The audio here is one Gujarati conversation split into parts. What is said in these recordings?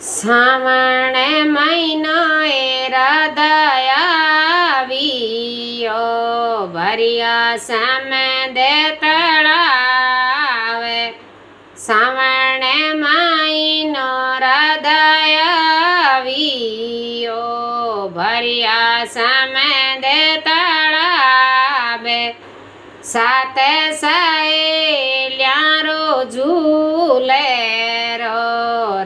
શ્રાવણ મહિનો એ હૃદયાવિયો ભર્યા સામે દે તળાવે શ્રાવણ મહિનો હૃદયાવિયો ભર્યા સામે દે તળાવે સાતે સહેલ્યા રો ઝૂલે રો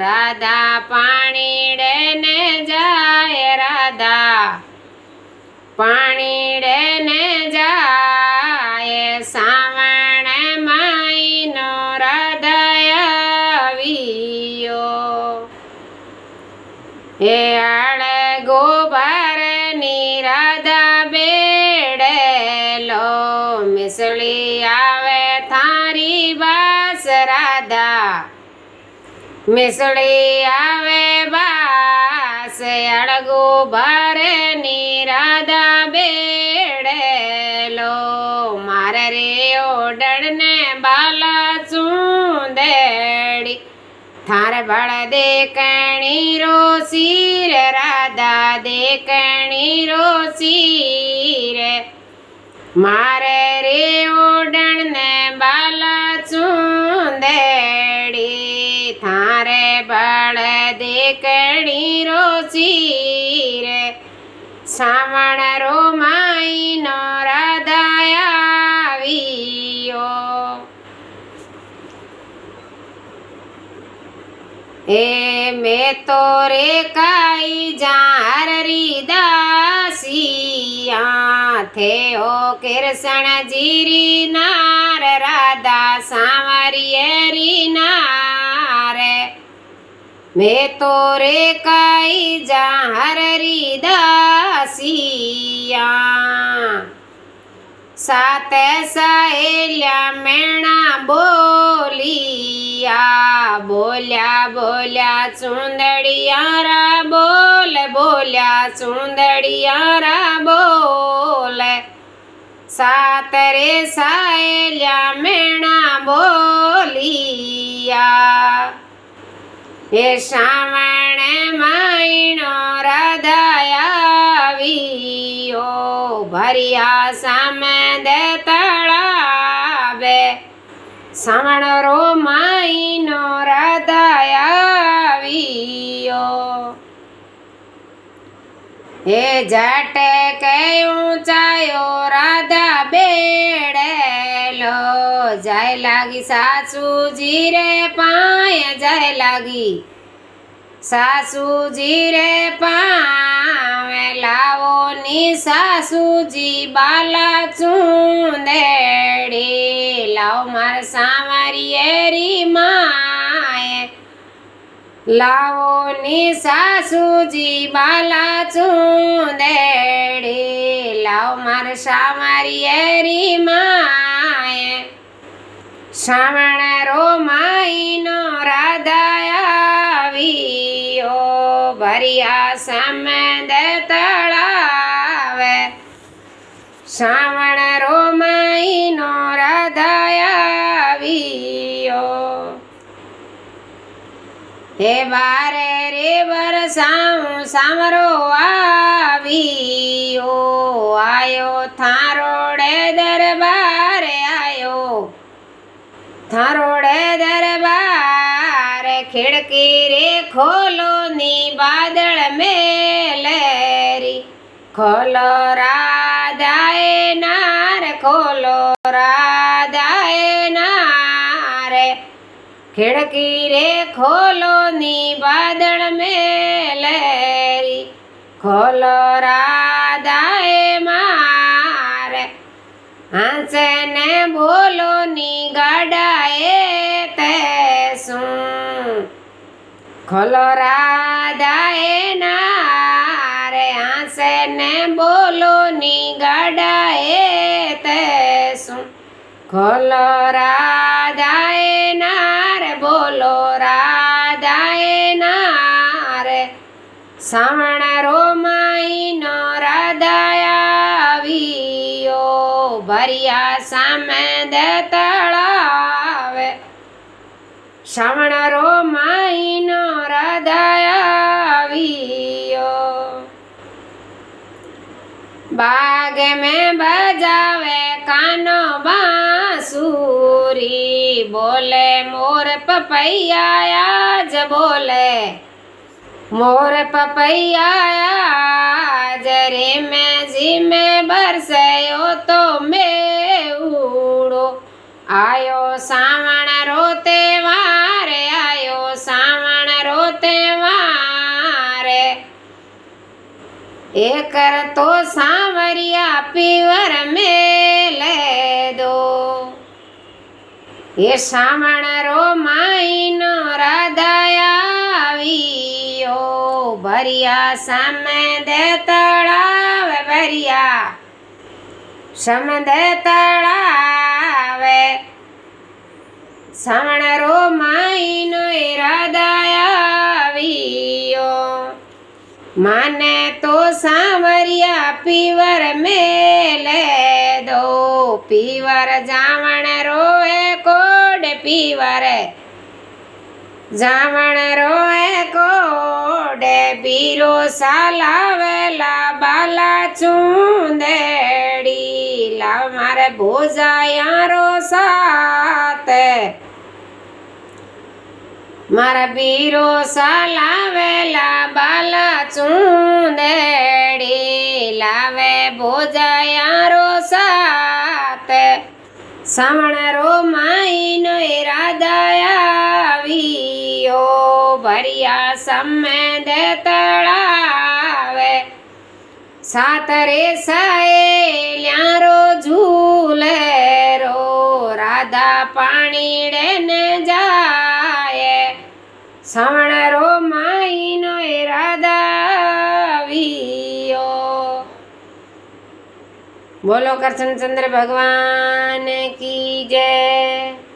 રાધા પાણીડે ને જાય રાધા પાણીડે ને જાય શ્રાવણ મહિનો હૃદયાવિયો હે આળે ગોબરની રાધા બેડેલો મિસળી આવે થારી બાસ રાધા મિસળી આવે બાસ અળગો ભરની રાધા બેડેલો મારે રે ઓડણને બાલા ચૂંદેડી થાર ભળ દેકણી રોસી રે રાધા દેકણી રોસી રે મારે રે ઓડણને બાલા ચૂંદેડી થારે બળ દેકણી રોસી રે શ્રાવણ રો મહિનો હૃદયાવિયો એ મેં તો રે કાઈ જારી દાસિયા થે ઓ કૃષ્ણ જીરી નાર રાધા સાવરિયરી નારે મેં તો રે કાઈ જારી દાસિયા સાતે સહેલ્યા મેણા બોલિયા બોલ્યા બોલ્યા ચૂંદડિયારા બોલે બોલ્યા ચૂંદડિયારા બોલે સાત રે સહેલ્યા મેણા બોલિયા હે શ્રાવણ મહિનો હૃદયાવિયો ભર્યા સામે દે તળાવે શ્રાવણ રો મહિનો હૃદયાવિયો હે જાટે કે ઊંચાયો રાધા બેડેલો જાય લાગી સાસુજી રે પાય જાય લાગી સાસુજી રે પાવે લાવો ની સાસુજી બાલા ચૂંદેડી લાવો માર સાવરિયેરી માએ લાવો ની સાસુજી બાલા ચૂંદેડી લાવો માર સાવરિયેરી માએ શ્રાવણ રો મહિનો હૃદયાવિયો ભર્યા સામે દે તળાવે શ્રાવણ રો મહિનો હૃદયાવિયો હે બારે રે વરસાઉં સામરો આવ્યો આયો થારોડે દરબારે આયો થારોડે દરબાર ખિડકી રે ખોલો ની બાદળ મેલેરી ખોલો રાધાએ નાર ખોલો રાધાએ નારે ખિડકી રે ખોલો ની બાદળ મેલેરી ખોલો રાધાએ મારે હાંસે ને બોલો ની ગાડાએ તે શું ખોલો રાધાએ નારે હાંસે ને બોલો ની ગાડાએ તે શું ખોલો રાધાએ નાર બોલો રાધાએ નારે શ્રાવણ રો મહિનો હૃદયાવિયો ભર્યા સામે દે તળાવે સાવણરો માઈનો રાધા આવ્યો बाग में बजावे कानो बांसुरी बोले मोर पपैया आज बोले मोर पपैया आज रे मैं जी में बरसयो तो मैं उड़ो आयो सावण रोते वारे आयो सावण रोते वारे एकर तो सांवरिया पीवर में ले दो ये सावण रो माईनो राधा आवियो भरिया सामे दे तळावे भरिया सम दे तळावे सावण रो माईनो राधा आवियो माने तो सांवरिया पीवर में ले दो पीवर जावण रोए कोड पीवर जावण रोए कोड बीरो सालावेला बाला चूंदेड़ी लाव मारे भोजा यारो साथ मारा बीरो सालावेला बाला चूंदेड़ी लावे भोजा यारो साथ सावण रो माईनो राधा आवियो भरिया समय दे तळावे सात रे सहेल्यारो झूले रो राधा पाणी ने जाए सावण रो माईनो राधा आवियो बोलो कृष्णचंद्र भगवान की जय।